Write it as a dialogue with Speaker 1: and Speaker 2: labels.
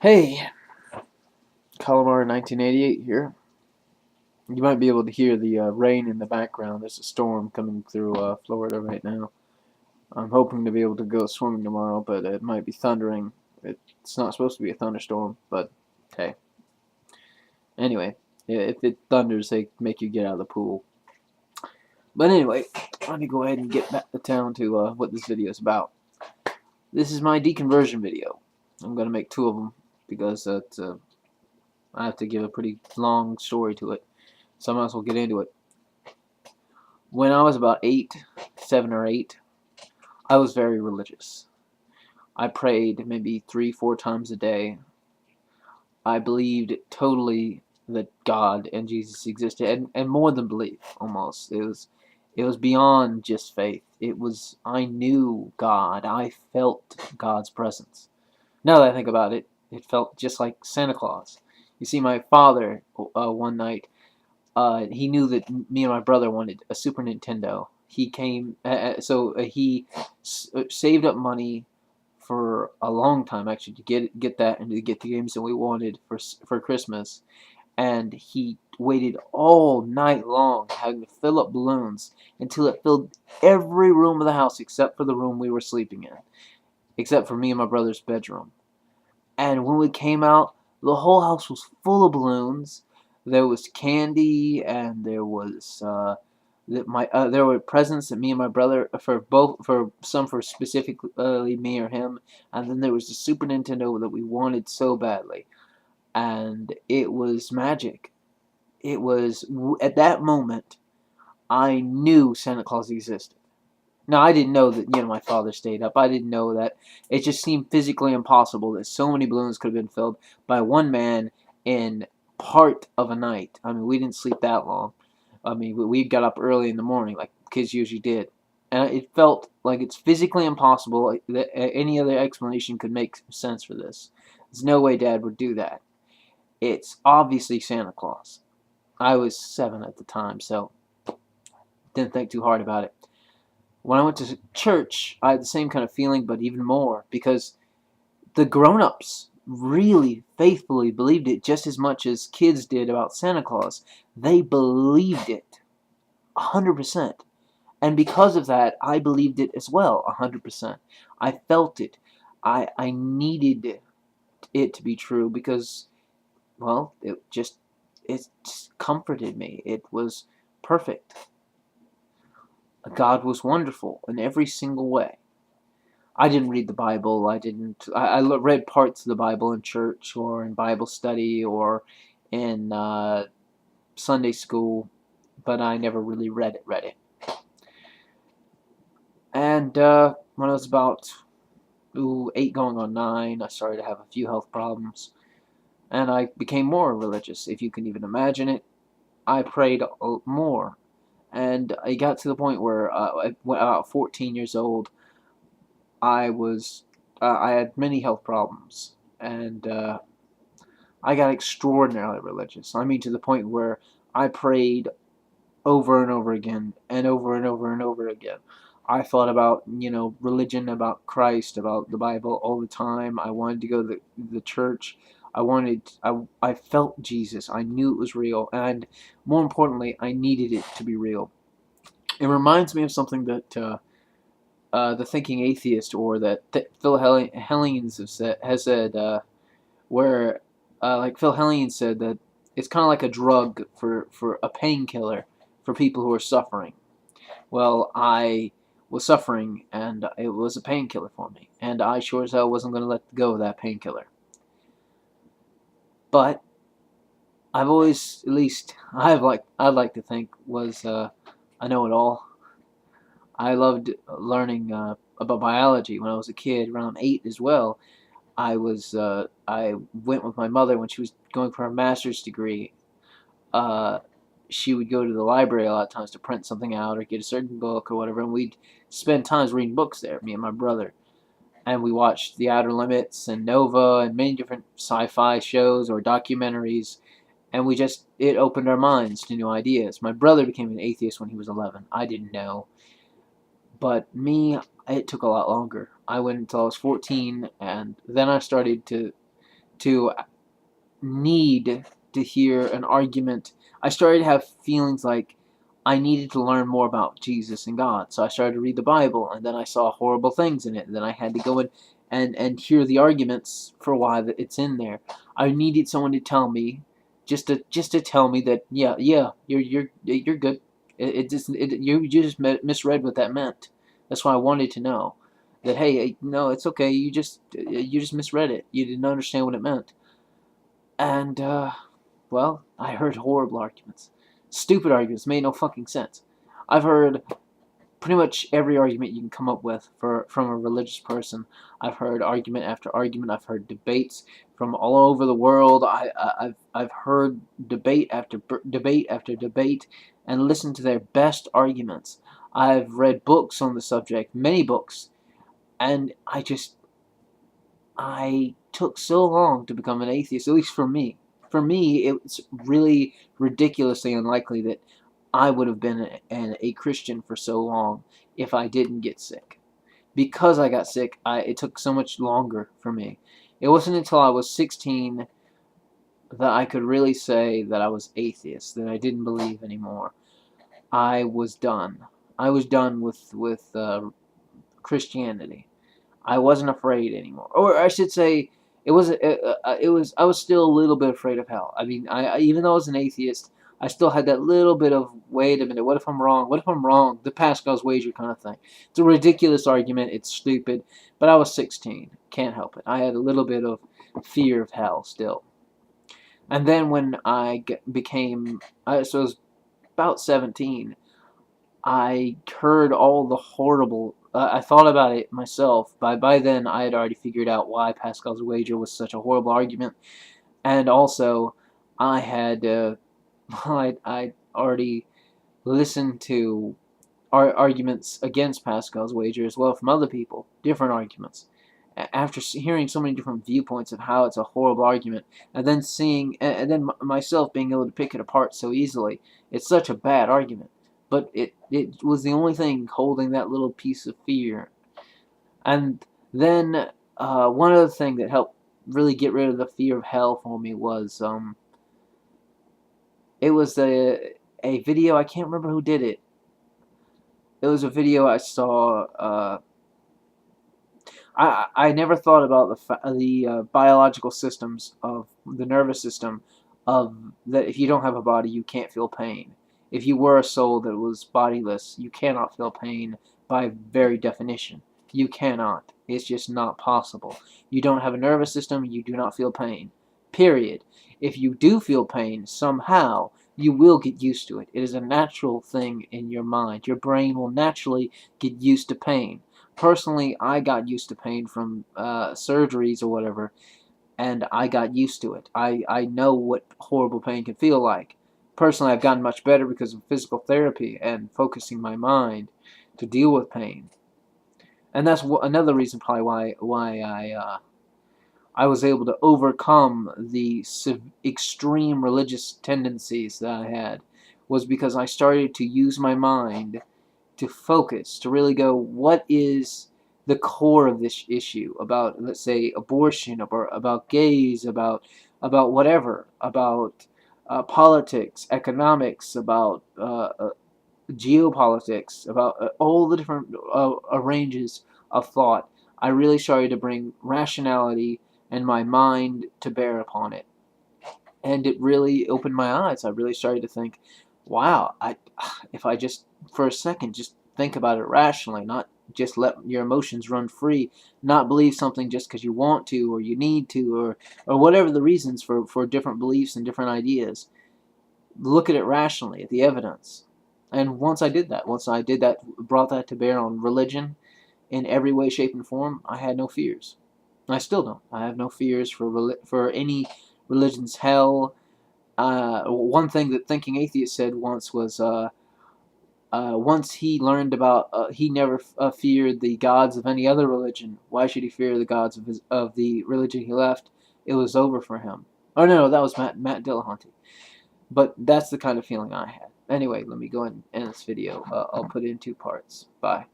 Speaker 1: Hey, Calamar 1988 here. You might be able to hear the rain in the background. There's a storm coming through Florida right now. I'm hoping to be able to go swimming tomorrow, but it might be thundering. It's not supposed to be a thunderstorm, but hey. Anyway, yeah, if it thunders, they make you get out of the pool. But anyway, let me go ahead and get back to town to what this video is about. This is my deconversion video. I'm going to make two of them because I have to give a pretty long story to it. So I might as well get into it. When I was about 7 or 8, I was very religious. I prayed maybe 3, 4 times a day. I believed totally that God and Jesus existed, and more than belief, almost. It was beyond just faith. I knew God. I felt God's presence. Now that I think about it, it felt just like Santa Claus. You see, my father, one night, he knew that me and my brother wanted a Super Nintendo. He came, so he saved up money for a long time actually to get that and to get the games that we wanted for Christmas. And he waited all night long having to fill up balloons until it filled every room of the house except for the room we were sleeping in, except for me and my brother's bedroom. And when we came out, the whole house was full of balloons. There was candy, and there was there were presents that me and my brother for some for specifically me or him, and then there was the Super Nintendo that we wanted so badly, and it was magic. It was at that moment I knew Santa Claus existed. Now, I didn't know that, my father stayed up. I didn't know that. It just seemed physically impossible that so many balloons could have been filled by one man in part of a night. I mean, we didn't sleep that long. I mean, we got up early in the morning, like kids usually did. And it felt like it's physically impossible that any other explanation could make sense for this. There's no way Dad would do that. It's obviously Santa Claus. I was 7 at the time, so didn't think too hard about it. When I went to church, I had the same kind of feeling, but even more, because the grown-ups really faithfully believed it just as much as kids did about Santa Claus. They believed it 100%. And because of that, I believed it as well 100%. I felt it. I needed it to be true because, well, it just comforted me. It was perfect. God was wonderful in every single way. I didn't read the Bible. I read parts of the Bible in church or in Bible study or in Sunday school, but I never really read it. And when I was about 8 going on 9, I started to have a few health problems, and I became more religious, if you can even imagine it. I prayed more, and I got to the point where about 14 years old, I had many health problems, and I got extraordinarily religious. I mean, to the point where I prayed over and over again, and over and over and over again. I thought about, religion, about Christ, about the Bible all the time. I wanted to go to the church. I felt Jesus. I knew it was real, and more importantly, I needed it to be real. It reminds me of something that the thinking atheist, or that Phil Hellions has said, where like Phil Hellions said that it's kind of like a drug for a painkiller for people who are suffering. Well, I was suffering, and it was a painkiller for me, and I sure as hell wasn't going to let go of that painkiller. But I've always, at least I'd like to think, was I know it all. I loved learning about biology when I was a kid, around 8 as well. I went with my mother when she was going for her master's degree. Uh, she would go to the library a lot of times to print something out or get a certain book or whatever, and we'd spend times reading books there, me and my brother. And we watched The Outer Limits and Nova and many different sci-fi shows or documentaries, and it opened our minds to new ideas. My brother became an atheist when he was 11. I didn't know. But me, it took a lot longer. I went until I was 14, and then I started to to need to hear an argument. I started to have feelings like I needed to learn more about Jesus and God. So I started to read the Bible, and then I saw horrible things in it. And then I had to go in and hear the arguments for why it's in there. I needed someone to tell me, just to tell me that you're good. You just misread what that meant. That's why I wanted to know that, hey, no, it's okay. You just misread it. You didn't understand what it meant. And well, I heard horrible arguments. Stupid arguments, made no fucking sense. I've heard pretty much every argument you can come up with from a religious person. I've heard argument after argument. I've heard debates from all over the world. I've heard debate after debate after debate and listened to their best arguments. I've read books on the subject, many books, and I took so long to become an atheist, at least for me. For me, it's really ridiculously unlikely that I would have been a Christian for so long if I didn't get sick. Because I got sick, it took so much longer for me. It wasn't until I was 16 that I could really say that I was atheist, that I didn't believe anymore. I was done. I was done with Christianity. I wasn't afraid anymore, or I should say, it was. I was still a little bit afraid of hell. I mean, even though I was an atheist, I still had that little bit of, wait a minute, what if I'm wrong? What if I'm wrong? The Pascal's wager kind of thing. It's a ridiculous argument. It's stupid, but I was 16. Can't help it. I had a little bit of fear of hell still. And then when I became, so I was about 17. I heard all the horrible. I thought about it myself. By then, I had already figured out why Pascal's wager was such a horrible argument, and also, I had I already listened to arguments against Pascal's wager as well from other people, different arguments. After hearing so many different viewpoints of how it's a horrible argument, and then seeing, myself being able to pick it apart so easily, it's such a bad argument. But it was the only thing holding that little piece of fear. And then one other thing that helped really get rid of the fear of hell for me was it was a video. I can't remember who did it. It was a video I saw. I never thought about the biological systems of the nervous system, of that if you don't have a body, you can't feel pain. If you were a soul that was bodiless, you cannot feel pain by very definition. You cannot. It's just not possible. You don't have a nervous system, you do not feel pain. Period. If you do feel pain, somehow, you will get used to it. It is a natural thing in your mind. Your brain will naturally get used to pain. Personally, I got used to pain from surgeries or whatever, and I got used to it. I know what horrible pain can feel like. Personally, I've gotten much better because of physical therapy and focusing my mind to deal with pain. And that's another reason probably why I was able to overcome the extreme religious tendencies that I had, was because I started to use my mind to focus, to really go, what is the core of this issue about, let's say, abortion, about gays, about whatever, about politics, economics, about geopolitics, about all the different ranges of thought. I really started to bring rationality and my mind to bear upon it. And it really opened my eyes. I really started to think, wow, if I just, for a second, just think about it rationally, not just let your emotions run free, not believe something just because you want to or you need to, or whatever the reasons for different beliefs and different ideas. Look at it rationally, at the evidence. And once I did that, brought that to bear on religion in every way, shape, and form, I had no fears. I still don't. I have no fears for any religion's hell. One thing that Thinking Atheist said once was, once he learned about, he never feared the gods of any other religion. Why should he fear the gods of the religion he left? It was over for him. Oh no, that was Matt Dillahunty. But that's the kind of feeling I had. Anyway, let me go and end this video. I'll put it in 2 parts. Bye.